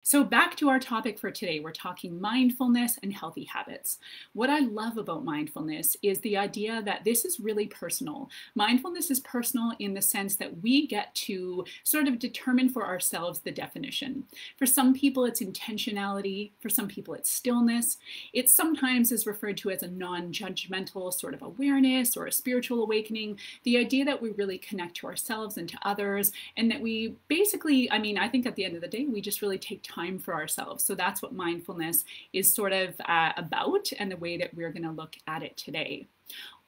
So back to our topic for today, we're talking mindfulness and healthy habits. What I love about mindfulness is the idea that this is really personal. Mindfulness is personal in the sense that we get to sort of determine for ourselves the definition. For some people, it's intentionality. For some people, it's stillness. It sometimes is referred to as a non-judgmental sort of awareness or a spiritual awakening. The idea that we really connect to ourselves and to others, and that we basically, I think at the end of the day, we just really take time for ourselves. So that's what mindfulness is sort of about, and the way that we're going to look at it today.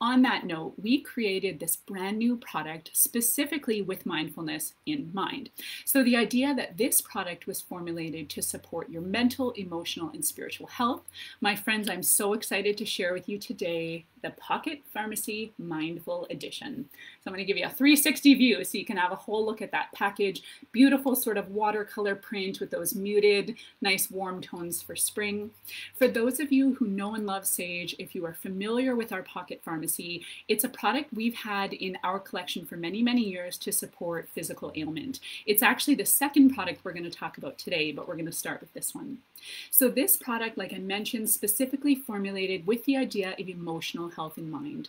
On that note, we created this brand new product specifically with mindfulness in mind. So the idea that this product was formulated to support your mental, emotional, and spiritual health. My friends, I'm so excited to share with you today the Pocket Pharmacy Mindful Edition. So I'm going to give you a 360 view so you can have a whole look at that package. Beautiful sort of watercolor print with those muted, nice warm tones for spring. For those of you who know and love Saje, if you are familiar with our Pocket Pharmacy, it's a product we've had in our collection for many, many years to support physical ailment. It's actually the second product we're going to talk about today, but we're going to start with this one. So this product, like I mentioned, specifically formulated with the idea of emotional health in mind.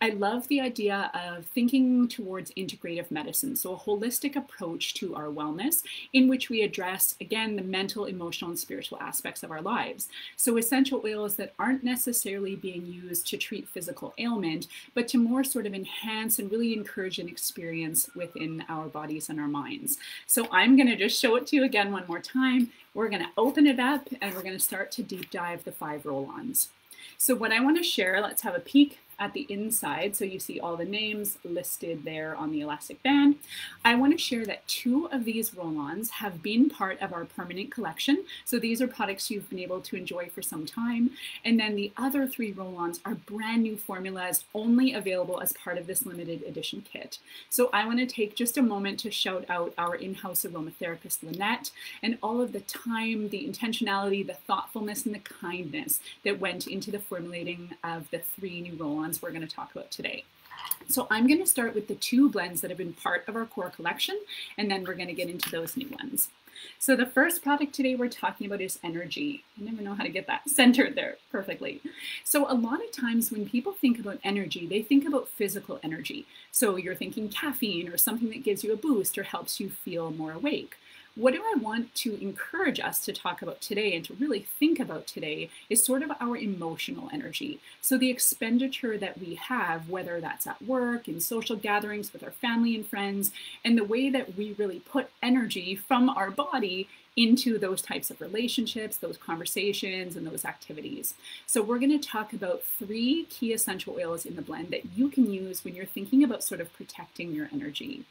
I love the idea of thinking towards integrative medicine, so a holistic approach to our wellness in which we address, again, the mental, emotional, and spiritual aspects of our lives. So essential oils that aren't necessarily being used to treat physical ailment, but to more sort of enhance and really encourage an experience within our bodies and our minds. So I'm going to just show it to you again one more time. We're going to open it up and we're going to start to deep dive the 5 roll-ons. So what I want to share, let's have a peek at the inside. So you see all the names listed there on the elastic band. I want to share that 2 of these roll-ons have been part of our permanent collection. So these are products you've been able to enjoy for some time. And then the other 3 roll-ons are brand new formulas only available as part of this limited edition kit. So I want to take just a moment to shout out our in-house aromatherapist, Lynette, and all of the time, the intentionality, the thoughtfulness, and the kindness that went into the formulating of the 3 new roll-ons we're going to talk about today. So I'm going to start with the 2 blends that have been part of our core collection, and then we're going to get into those new ones. So the first product today we're talking about is energy. I never know how to get that centered there perfectly. So a lot of times when people think about energy, they think about physical energy. So you're thinking caffeine or something that gives you a boost or helps you feel more awake. What do I want to encourage us to talk about today and to really think about today is sort of our emotional energy. So the expenditure that we have, whether that's at work, in social gatherings with our family and friends, and the way that we really put energy from our body into those types of relationships, those conversations, and those activities. So we're going to talk about 3 key essential oils in the blend that you can use when you're thinking about sort of protecting your energy.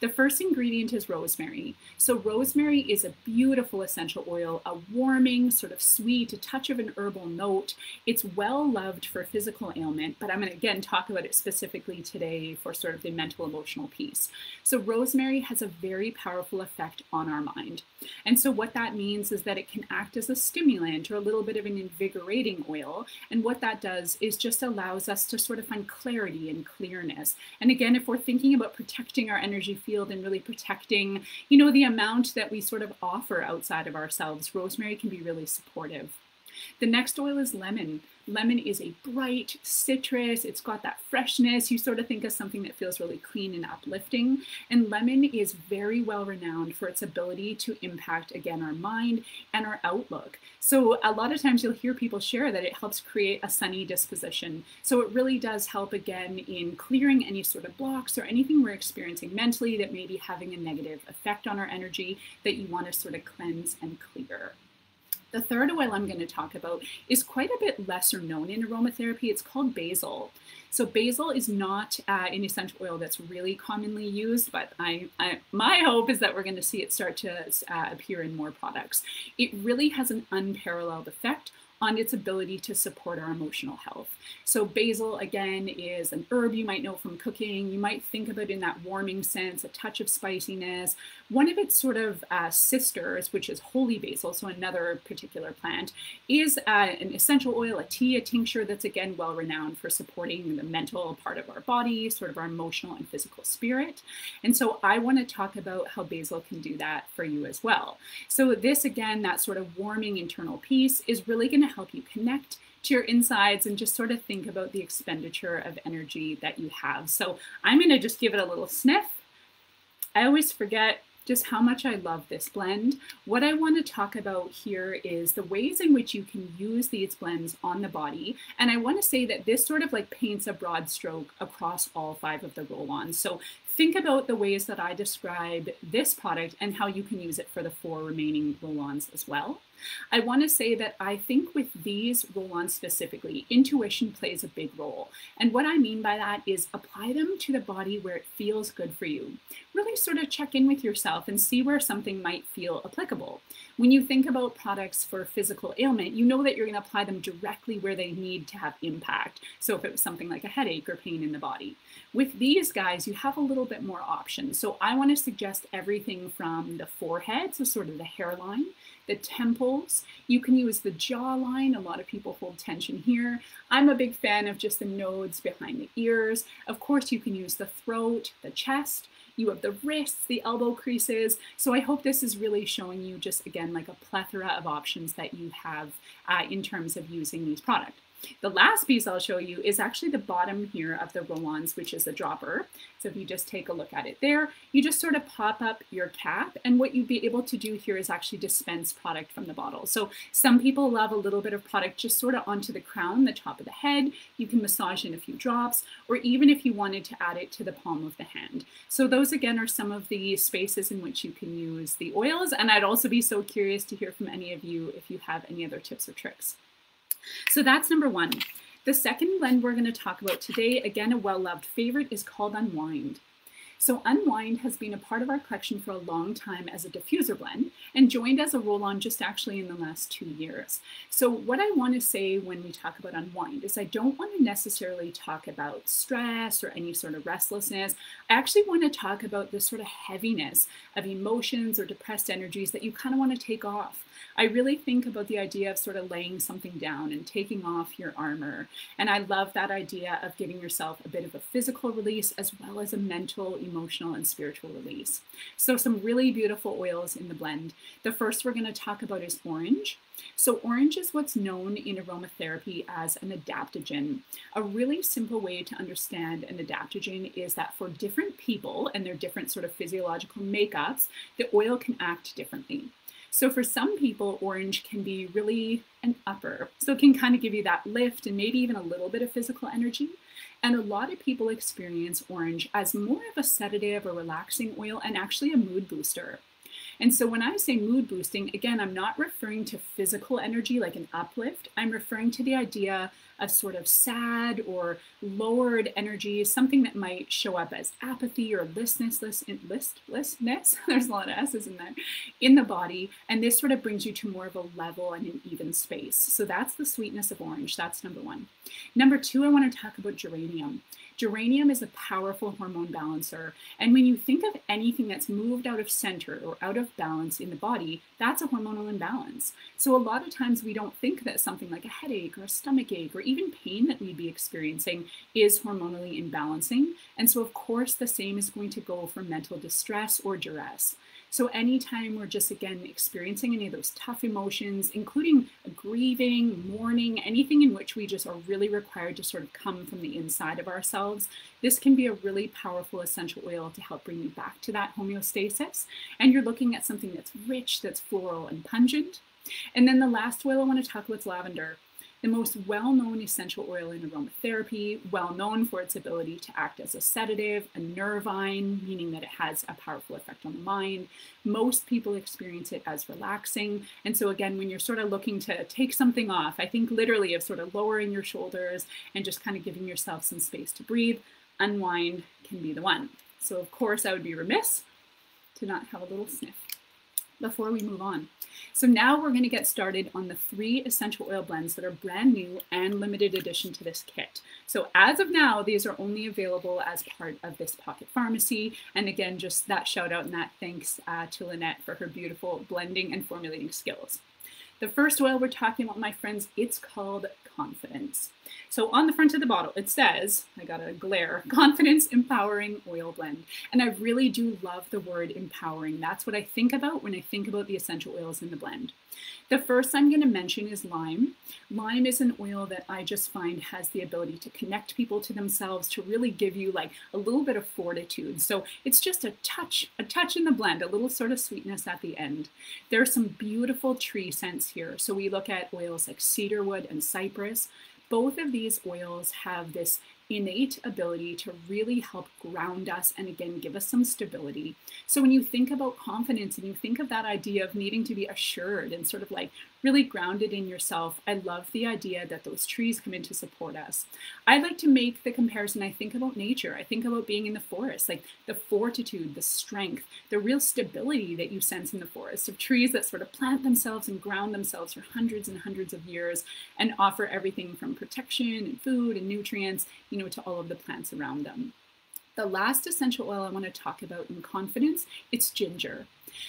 The first ingredient is rosemary. So rosemary is a beautiful essential oil, a warming, sort of sweet, a touch of an herbal note. It's well loved for physical ailment, but I'm going to again talk about it specifically today for sort of the mental emotional piece. So rosemary has a very powerful effect on our mind. And so what that means is that it can act as a stimulant or a little bit of an invigorating oil. And what that does is just allows us to sort of find clarity and clearness. And again, if we're thinking about protecting our energy field and really protecting, the amount that we sort of offer outside of ourselves, rosemary can be really supportive. The next oil is lemon. Lemon is a bright citrus. It's got that freshness. You sort of think of something that feels really clean and uplifting. And lemon is very well renowned for its ability to impact, again, our mind and our outlook. So a lot of times you'll hear people share that it helps create a sunny disposition. So it really does help, again, in clearing any sort of blocks or anything we're experiencing mentally that may be having a negative effect on our energy that you want to sort of cleanse and clear. The third oil I'm going to talk about is quite a bit lesser known in aromatherapy. It's called basil. So basil is not an essential oil that's really commonly used, but my hope is that we're going to see it start to appear in more products. It really has an unparalleled effect on its ability to support our emotional health. So basil, again, is an herb you might know from cooking. You might think of it in that warming sense, a touch of spiciness. One of its sort of sisters, which is holy basil, so another particular plant, is an essential oil, a tea, a tincture that's, again, well renowned for supporting the mental part of our body, sort of our emotional and physical spirit. And so I want to talk about how basil can do that for you as well. So this, again, that sort of warming internal piece is really going to help you connect to your insides and just sort of think about the expenditure of energy that you have. So I'm going to just give it a little sniff. I always forget just how much I love this blend. What I want to talk about here is the ways in which you can use these blends on the body. And I want to say that this sort of like paints a broad stroke across all 5 of the roll-ons. So think about the ways that I describe this product and how you can use it for the 4 remaining roll-ons as well. I want to say that I think with these roll-ons specifically, intuition plays a big role. And what I mean by that is apply them to the body where it feels good for you. Really sort of check in with yourself and see where something might feel applicable. When you think about products for physical ailment, you know that you're going to apply them directly where they need to have impact. So if it was something like a headache or pain in the body. With these guys, you have a little bit more options. So I want to suggest everything from the forehead, so sort of the hairline, the temples. You can use the jawline. A lot of people hold tension here. I'm a big fan of just the nodes behind the ears. Of course, you can use the throat, the chest. You have the wrists, the elbow creases. So I hope this is really showing you just, again, like a plethora of options that you have in terms of using these products. The last piece I'll show you is actually the bottom here of the roll-ons, which is a dropper. So if you just take a look at it there, you just sort of pop up your cap. And what you'd be able to do here is actually dispense product from the bottle. So some people love a little bit of product just sort of onto the crown, the top of the head. You can massage in a few drops, or even if you wanted to add it to the palm of the hand. So those, again, are some of the spaces in which you can use the oils. And I'd also be so curious to hear from any of you if you have any other tips or tricks. So that's number 1. The second blend we're going to talk about today, again, a well-loved favorite, is called Unwind. So Unwind has been a part of our collection for a long time as a diffuser blend and joined as a roll-on just actually in the last 2 years. So what I want to say when we talk about Unwind is I don't want to necessarily talk about stress or any sort of restlessness. I actually want to talk about this sort of heaviness of emotions or depressed energies that you kind of want to take off. I really think about the idea of sort of laying something down and taking off your armor. And I love that idea of giving yourself a bit of a physical release as well as a mental, emotional, and spiritual release. So some really beautiful oils in the blend. The first we're going to talk about is orange. So orange is what's known in aromatherapy as an adaptogen. A really simple way to understand an adaptogen is that for different people and their different sort of physiological makeups, the oil can act differently. So for some people, orange can be really an upper. So it can kind of give you that lift and maybe even a little bit of physical energy. And a lot of people experience orange as more of a sedative or relaxing oil and actually a mood booster. And so when I say mood boosting, again, I'm not referring to physical energy like an uplift. I'm referring to the idea of sort of sad or lowered energy, something that might show up as apathy or listlessness, there's a lot of S's in there, in the body. And this sort of brings you to more of a level and an even space. So that's the sweetness of orange. That's number 1. Number 2, I want to talk about geranium. Geranium is a powerful hormone balancer. And when you think of anything that's moved out of center or out of balance in the body, that's a hormonal imbalance. So a lot of times we don't think that something like a headache or a stomach ache or even pain that we'd be experiencing is hormonally imbalancing. And so of course the same is going to go for mental distress or duress. So anytime we're just, again, experiencing any of those tough emotions, including grieving, mourning, anything in which we just are really required to sort of come from the inside of ourselves, this can be a really powerful essential oil to help bring you back to that homeostasis. And you're looking at something that's rich, that's floral and pungent. And then the last oil I want to talk about is lavender. The most well-known essential oil in aromatherapy, well-known for its ability to act as a sedative, a nervine, meaning that it has a powerful effect on the mind. Most people experience it as relaxing. And so again, when you're sort of looking to take something off, I think literally of sort of lowering your shoulders and just kind of giving yourself some space to breathe, Unwind can be the one. So of course, I would be remiss to not have a little sniff. before we move on. So now we're going to get started on the 3 essential oil blends that are brand new and limited edition to this kit. So as of now, these are only available as part of this pocket pharmacy. And again, just that shout out and that thanks to Lynette for her beautiful blending and formulating skills. The first oil we're talking about, my friends, it's called Confidence. So on the front of the bottle, it says, I got a glare, Confidence Empowering Oil Blend. And I really do love the word empowering. That's what I think about when I think about the essential oils in the blend. The first I'm going to mention is lime. Lime is an oil that I just find has the ability to connect people to themselves, to really give you like a little bit of fortitude. So it's just a touch in the blend, a little sort of sweetness at the end. There are some beautiful tree scents here. So we look at oils like cedarwood and cypress. Both of these oils have this innate ability to really help ground us and again give us some stability. So when you think about confidence and you think of that idea of needing to be assured and sort of like really grounded in yourself, I love the idea that those trees come in to support us. I like to make the comparison. I think about nature. I think about being in the forest, like the fortitude, the strength, the real stability that you sense in the forest of trees that sort of plant themselves and ground themselves for hundreds and hundreds of years and offer everything from protection and food and nutrients, to all of the plants around them. The last essential oil I want to talk about in confidence, it's ginger.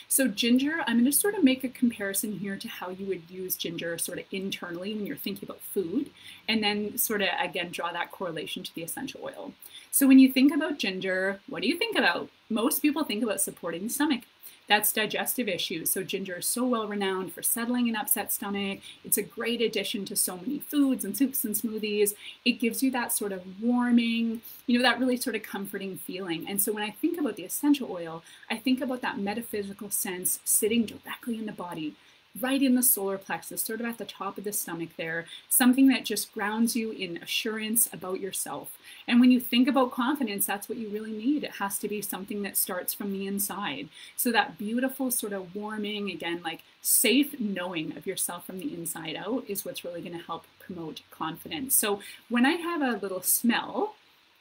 So ginger, I'm going to sort of make a comparison here to how you would use ginger sort of internally when you're thinking about food, and then sort of, again, draw that correlation to the essential oil. So when you think about ginger, what do you think about? Most people think about supporting the stomach. That's digestive issues. So ginger is so well renowned for settling an upset stomach. It's a great addition to so many foods and soups and smoothies. It gives you that sort of warming, that really sort of comforting feeling. And so when I think about the essential oil, I think about that metaphysical sense sitting directly in the body, right in the solar plexus, sort of at the top of the stomach there, something that just grounds you in assurance about yourself. And when you think about confidence, that's what you really need. It has to be something that starts from the inside. So that beautiful sort of warming, again, like safe knowing of yourself from the inside out is what's really going to help promote confidence. So when I have a little smell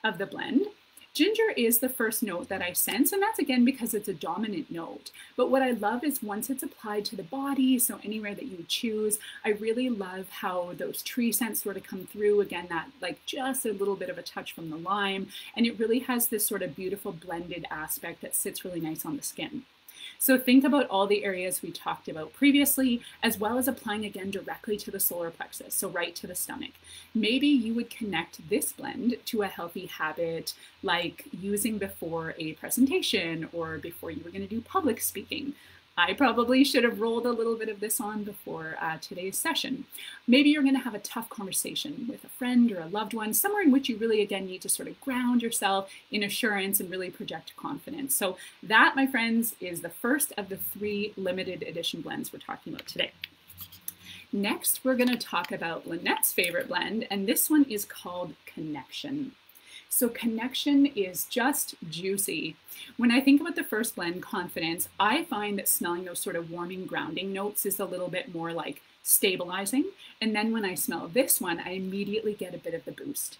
of the blend, ginger is the first note that I sense, and that's again because it's a dominant note. But what I love is once it's applied to the body, so anywhere that you choose, I really love how those tree scents sort of come through. Again, that like just a little bit of a touch from the lime, and it really has this sort of beautiful blended aspect that sits really nice on the skin. So think about all the areas we talked about previously, as well as applying again directly to the solar plexus, so right to the stomach. Maybe you would connect this blend to a healthy habit, like using before a presentation or before you were going to do public speaking. I probably should have rolled a little bit of this on before today's session. Maybe you're going to have a tough conversation with a friend or a loved one, somewhere in which you really, again, need to sort of ground yourself in assurance and really project confidence. So that, my friends, is the first of the 3 limited edition blends we're talking about today. Next, we're going to talk about Lynette's favorite blend, and this one is called Connection. So connection is just juicy. When I think about the first blend, Confidence, I find that smelling those sort of warming, grounding notes is a little bit more like stabilizing. And then when I smell this one, I immediately get a bit of the boost.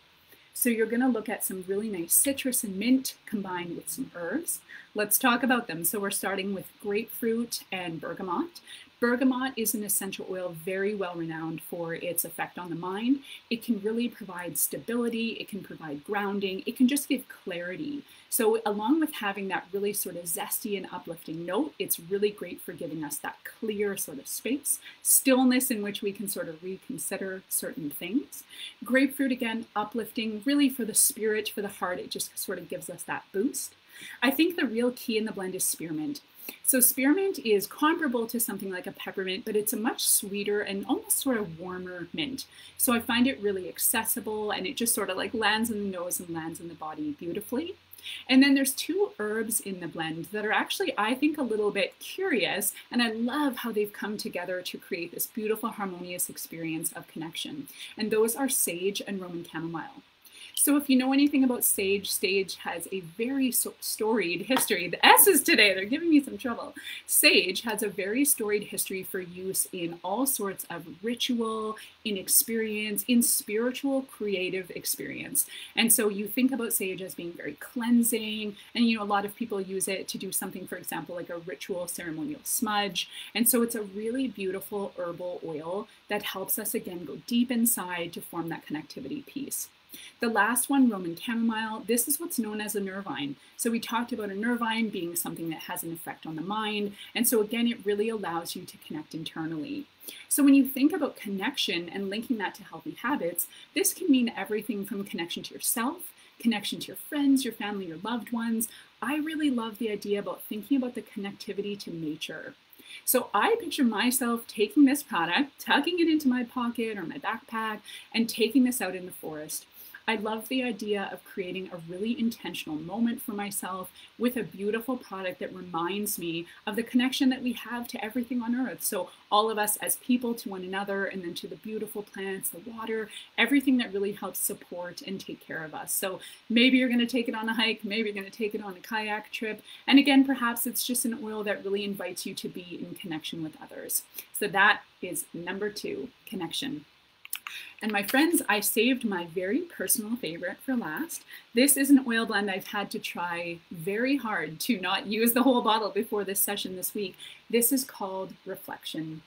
So you're going to look at some really nice citrus and mint combined with some herbs. Let's talk about them. So we're starting with grapefruit and bergamot. Bergamot is an essential oil very well renowned for its effect on the mind. It can really provide stability. It can provide grounding. It can just give clarity. So along with having that really sort of zesty and uplifting note, it's really great for giving us that clear sort of space, stillness in which we can sort of reconsider certain things. Grapefruit, again, uplifting, really for the spirit, for the heart. It just sort of gives us that boost. I think the real key in the blend is spearmint. So spearmint is comparable to something like a peppermint, but it's a much sweeter and almost sort of warmer mint. So I find it really accessible, and it just sort of like lands in the nose and lands in the body beautifully. And then there's 2 herbs in the blend that are actually, I think, a little bit curious, and I love how they've come together to create this beautiful, harmonious experience of connection. And those are sage and Roman chamomile. So if you know anything about sage, sage has a very storied history. The S's today, they're giving me some trouble. Sage has a very storied history for use in all sorts of ritual, in experience, in spiritual, creative experience. And so you think about sage as being very cleansing, and a lot of people use it to do something, for example, like a ritual ceremonial smudge. And so it's a really beautiful herbal oil that helps us, again, go deep inside to form that connectivity piece. The last one, Roman chamomile, this is what's known as a nervine. So we talked about a nervine being something that has an effect on the mind. And so again, it really allows you to connect internally. So when you think about connection and linking that to healthy habits, this can mean everything from connection to yourself, connection to your friends, your family, your loved ones. I really love the idea about thinking about the connectivity to nature. So I picture myself taking this product, tucking it into my pocket or my backpack, and taking this out in the forest. I love the idea of creating a really intentional moment for myself with a beautiful product that reminds me of the connection that we have to everything on earth. So all of us as people to one another, and then to the beautiful plants, the water, everything that really helps support and take care of us. So maybe you're going to take it on a hike, maybe you're going to take it on a kayak trip. And again, perhaps it's just an oil that really invites you to be in connection with others. So that is number 2, connection. And my friends, I saved my very personal favorite for last. This is an oil blend I've had to try very hard to not use the whole bottle before this session this week. This is called Reflection.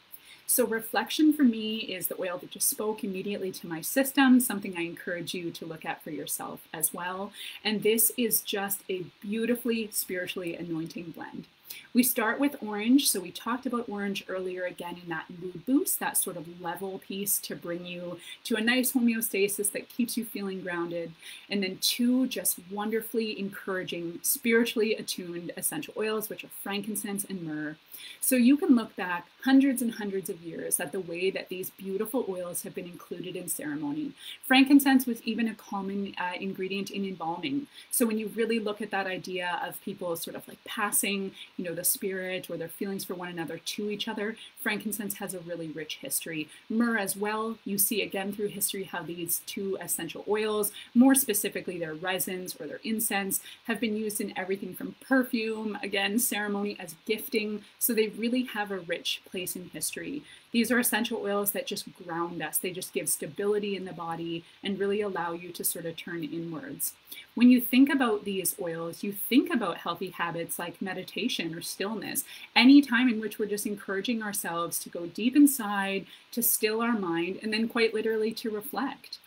So Reflection for me is the oil that just spoke immediately to my system, something I encourage you to look at for yourself as well. And this is just a beautifully spiritually anointing blend. We start with orange. So we talked about orange earlier, again, in that mood boost, that sort of level piece to bring you to a nice homeostasis that keeps you feeling grounded. And then 2 just wonderfully encouraging, spiritually attuned essential oils, which are frankincense and myrrh. So you can look back hundreds and hundreds of years at the way that these beautiful oils have been included in ceremony. Frankincense was even a common ingredient in embalming. So when you really look at that idea of people sort of like passing, the spirit or their feelings for one another to each other, frankincense has a really rich history. Myrrh as well, you see again through history how these 2 essential oils, more specifically their resins or their incense, have been used in everything from perfume, again, ceremony, as gifting. So they really have a rich place in history. These are essential oils that just ground us. They just give stability in the body and really allow you to sort of turn inwards. When you think about these oils, you think about healthy habits like meditation or stillness, any time in which we're just encouraging ourselves to go deep inside, to still our mind, and then quite literally to reflect.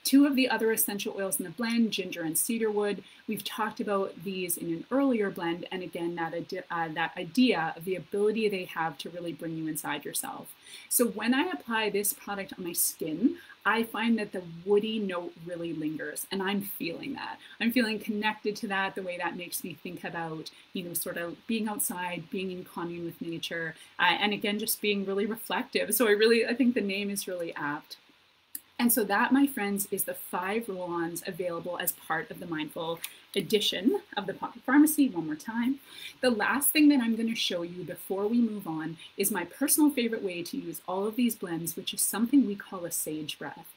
2 of the other essential oils in the blend, ginger and cedarwood, we've talked about these in an earlier blend, and again, that idea of the ability they have to really bring you inside yourself. So when I apply this product on my skin, I find that the woody note really lingers, and I'm feeling that. I'm feeling connected to that, the way that makes me think about, sort of being outside, being in commune with nature, and again, just being really reflective. So I think the name is really apt. And so that, my friends, is the 5 roll-ons available as part of the Mindful edition of the Pocket Pharmacy. One more time. The last thing that I'm going to show you before we move on is my personal favorite way to use all of these blends, which is something we call a sage breath.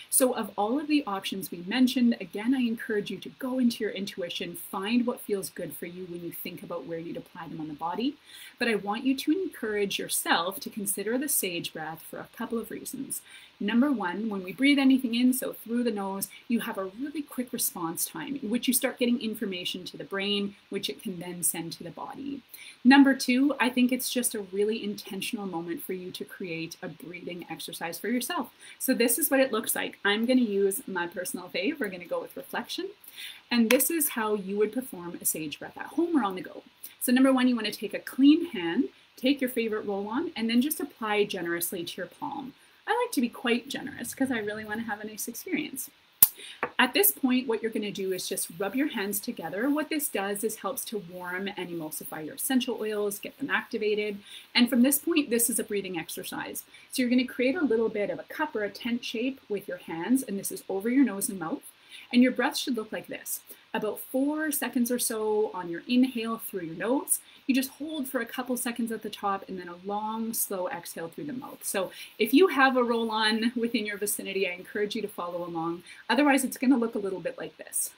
So of all of the options we mentioned, again, I encourage you to go into your intuition, find what feels good for you when you think about where you'd apply them on the body. But I want you to encourage yourself to consider the sage breath for a couple of reasons. Number 1, when we breathe anything in, so through the nose, you have a really quick response time in which you start getting information to the brain, which it can then send to the body. Number 2, I think it's just a really intentional moment for you to create a breathing exercise for yourself. So this is what it looks like. I'm going to use my personal fave. We're going to go with reflection. And this is how you would perform a sage breath at home or on the go. So number 1, you want to take a clean hand, take your favorite roll-on, and then just apply generously to your palm. I like to be quite generous because I really want to have a nice experience. At this point, what you're going to do is just rub your hands together. What this does is helps to warm and emulsify your essential oils, get them activated. And from this point, this is a breathing exercise. So you're going to create a little bit of a cup or a tent shape with your hands, and this is over your nose and mouth. And your breath should look like this. About 4 seconds or so on your inhale through your nose. You just hold for a couple seconds at the top and then a long, slow exhale through the mouth. So if you have a roll-on within your vicinity, I encourage you to follow along. Otherwise, it's going to look a little bit like this.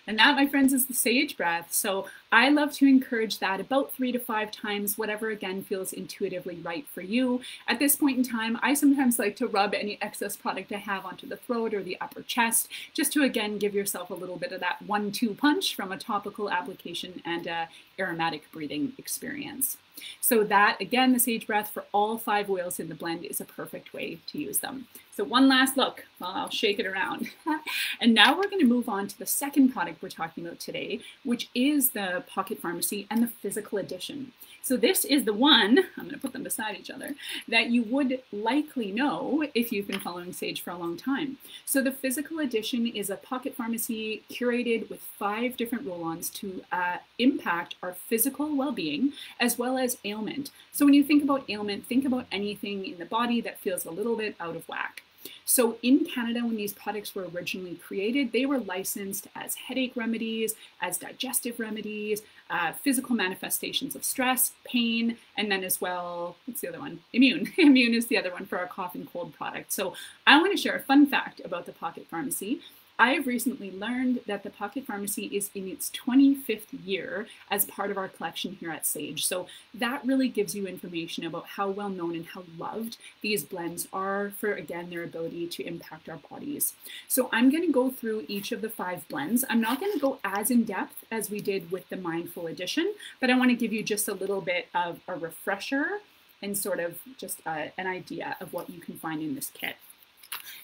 And that, my friends, is the sage breath. So I love to encourage that about 3 to 5 times, whatever, again, feels intuitively right for you. At this point in time, I sometimes like to rub any excess product I have onto the throat or the upper chest, just to, again, give yourself a little bit of that 1-2 punch from a topical application and a aromatic breathing experience. So that, again, the sage breath for all 5 oils in the blend is a perfect way to use them. So one last look, well, I'll shake it around. And now we're going to move on to the second product we're talking about today, which is the Pocket Pharmacy and the Physical Edition. So this is the one, I'm going to put them beside each other, that you would likely know if you've been following Sage for a long time. So the Physical Edition is a Pocket Pharmacy curated with 5 different roll-ons to impact our physical well-being as well as ailment. So when you think about ailment, think about anything in the body that feels a little bit out of whack. So in Canada, when these products were originally created, they were licensed as headache remedies, as digestive remedies, physical manifestations of stress, pain, and then as well, what's the other one? Immune. Immune is the other one for our cough and cold product. So I want to share a fun fact about the Pocket Pharmacy. I have recently learned that the Pocket Pharmacy is in its 25th year as part of our collection here at Sage. So that really gives you information about how well known and how loved these blends are for, again, their ability to impact our bodies. So I'm going to go through each of the 5 blends. I'm not going to go as in depth as we did with the Mindful Edition, but I want to give you just a little bit of a refresher and sort of just an idea of what you can find in this kit.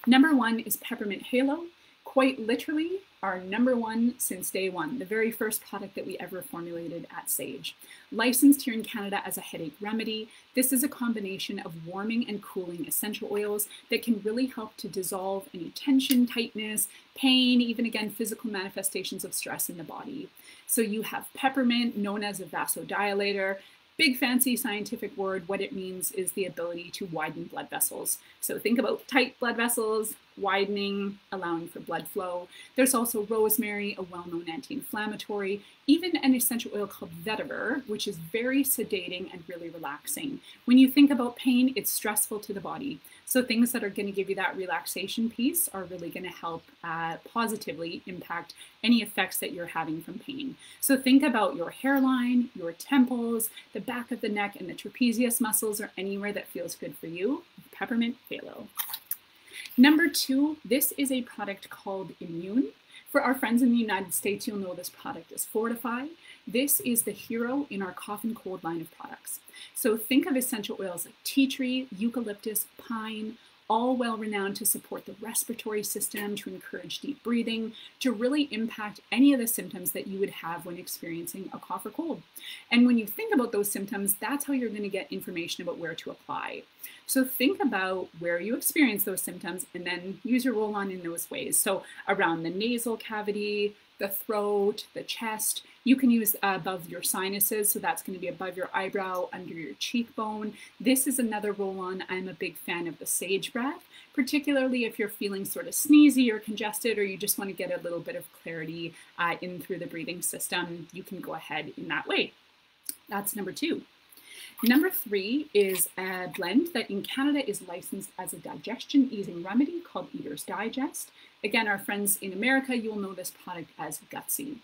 Number 1 is Peppermint Halo. Quite literally our number 1 since day 1, the very first product that we ever formulated at Sage. Licensed here in Canada as a headache remedy, this is a combination of warming and cooling essential oils that can really help to dissolve any tension, tightness, pain, even again, physical manifestations of stress in the body. So you have peppermint, known as a vasodilator. Big fancy scientific word, what it means is the ability to widen blood vessels. So think about tight blood vessels, widening, allowing for blood flow. There's also rosemary, a well-known anti-inflammatory, even an essential oil called vetiver, which is very sedating and really relaxing. When you think about pain, it's stressful to the body. So things that are going to give you that relaxation piece are really going to help positively impact any effects that you're having from pain. So think about your hairline, your temples, the back of the neck, and the trapezius muscles, or anywhere that feels good for you. Peppermint Halo. Number 2, this is a product called Immune. For our friends in the United States, you'll know this product is Fortify. This is the hero in our cough and cold line of products. So think of essential oils like tea tree, eucalyptus, pine, all well renowned to support the respiratory system, to encourage deep breathing, to really impact any of the symptoms that you would have when experiencing a cough or cold. And when you think about those symptoms, that's how you're going to get information about where to apply. So think about where you experience those symptoms and then use your roll-on in those ways. So around the nasal cavity, the throat, the chest. You can use above your sinuses, so that's going to be above your eyebrow, under your cheekbone. This is another roll-on. I'm a big fan of the Sage breath, particularly if you're feeling sort of sneezy or congested, or you just want to get a little bit of clarity in through the breathing system. You can go ahead in that way. That's number 2. Number 3 is a blend that in Canada is licensed as a digestion easing remedy called Eater's Digest. Again, our friends in America, you'll know this product as Gutsy.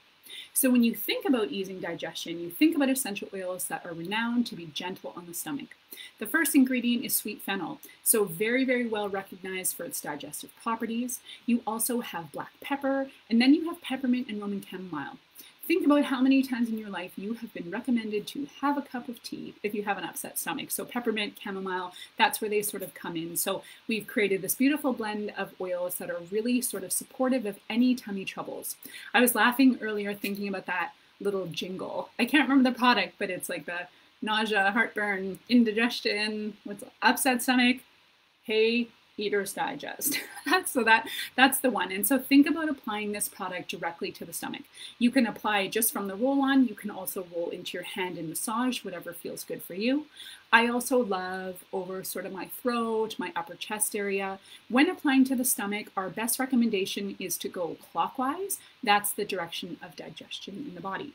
So when you think about easing digestion, you think about essential oils that are renowned to be gentle on the stomach. The first ingredient is sweet fennel, so very, very well recognized for its digestive properties. You also have black pepper, and then you have peppermint and Roman chamomile. Think about how many times in your life you have been recommended to have a cup of tea if you have an upset stomach. So peppermint, chamomile, that's where they sort of come in. So we've created this beautiful blend of oils that are really sort of supportive of any tummy troubles. I was laughing earlier thinking about that little jingle. I can't remember the product, but it's like the nausea, heartburn, indigestion, what's upset stomach. Hey, Eater's Digest. That's the one. And so think about applying this product directly to the stomach. You can apply just from the roll-on. You can also roll into your hand and massage, whatever feels good for you. I also love over sort of my throat, my upper chest area. When applying to the stomach, our best recommendation is to go clockwise. That's the direction of digestion in the body.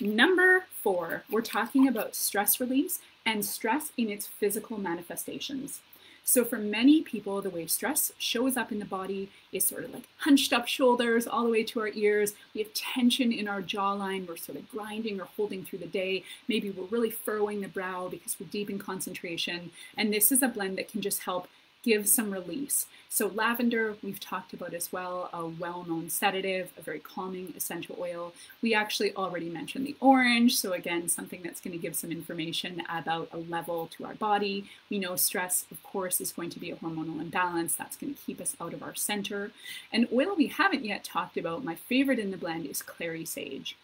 Number 4, we're talking about stress release and stress in its physical manifestations. So for many people, the way stress shows up in the body is sort of like hunched up shoulders all the way to our ears. We have tension in our jawline. We're sort of grinding or holding through the day. Maybe we're really furrowing the brow because we're deep in concentration. And this is a blend that can just help give some release. So lavender, we've talked about as well, a well-known sedative, a very calming essential oil. We actually already mentioned the orange. So again, something that's going to give some information about a level to our body. We know stress, of course, is going to be a hormonal imbalance. That's going to keep us out of our center. An oil we haven't yet talked about, my favorite in the blend, is clary sage.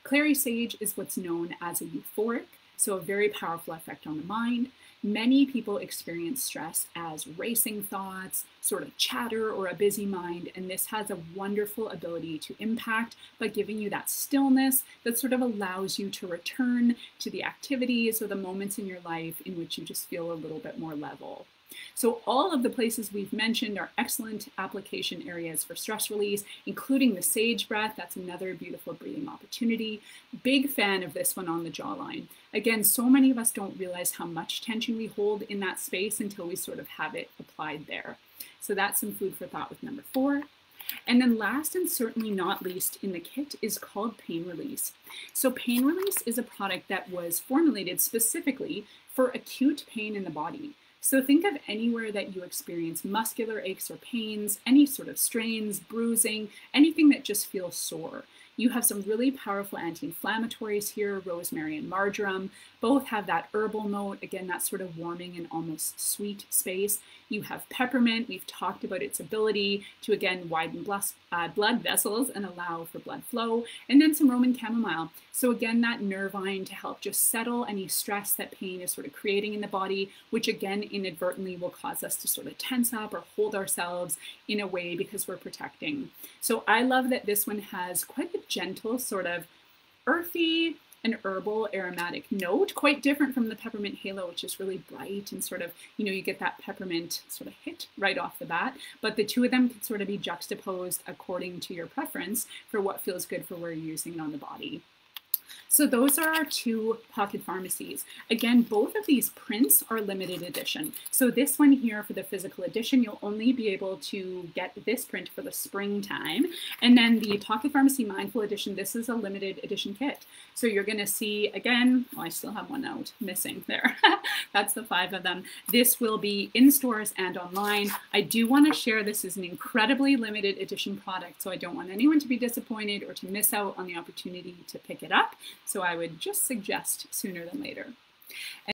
Clary sage is what's known as a euphoric, so a very powerful effect on the mind. Many people experience stress as racing thoughts, sort of chatter, or a busy mind, and this has a wonderful ability to impact by giving you that stillness that sort of allows you to return to the activities or the moments in your life in which you just feel a little bit more level. So all of the places we've mentioned are excellent application areas for stress release, including the sage breath. That's another beautiful breathing opportunity. Big fan of this one on the jawline. Again, so many of us don't realize how much tension we hold in that space until we sort of have it applied there. So that's some food for thought with number 4. And then last and certainly not least in the kit is called Pain Release. So Pain Release is a product that was formulated specifically for acute pain in the body. So think of anywhere that you experience muscular aches or pains, any sort of strains, bruising, anything that just feels sore. You have some really powerful anti-inflammatories here, rosemary and marjoram. Both have that herbal note, again, that sort of warming and almost sweet space. You have peppermint. We've talked about its ability to, again, widen blood vessels and allow for blood flow. And then some Roman chamomile. So again, that nervine to help just settle any stress that pain is sort of creating in the body, which again, inadvertently will cause us to sort of tense up or hold ourselves in a way because we're protecting. So I love that this one has quite a gentle sort of earthy and herbal aromatic note, quite different from the Peppermint Halo, which is really bright and sort of, you get that peppermint sort of hit right off the bat. But the two of them can sort of be juxtaposed according to your preference for what feels good for where you're using it on the body. So those are our 2 pocket pharmacies. Again, both of these prints are limited edition. So this one here for the physical edition, you'll only be able to get this print for the springtime. And then the Pocket Pharmacy Mindful Edition, this is a limited edition kit. So you're gonna see, again, I still have one out missing there. That's the 5 of them. This will be in stores and online. I do wanna share this is an incredibly limited edition product, so I don't want anyone to be disappointed or to miss out on the opportunity to pick it up. So I would just suggest sooner than later.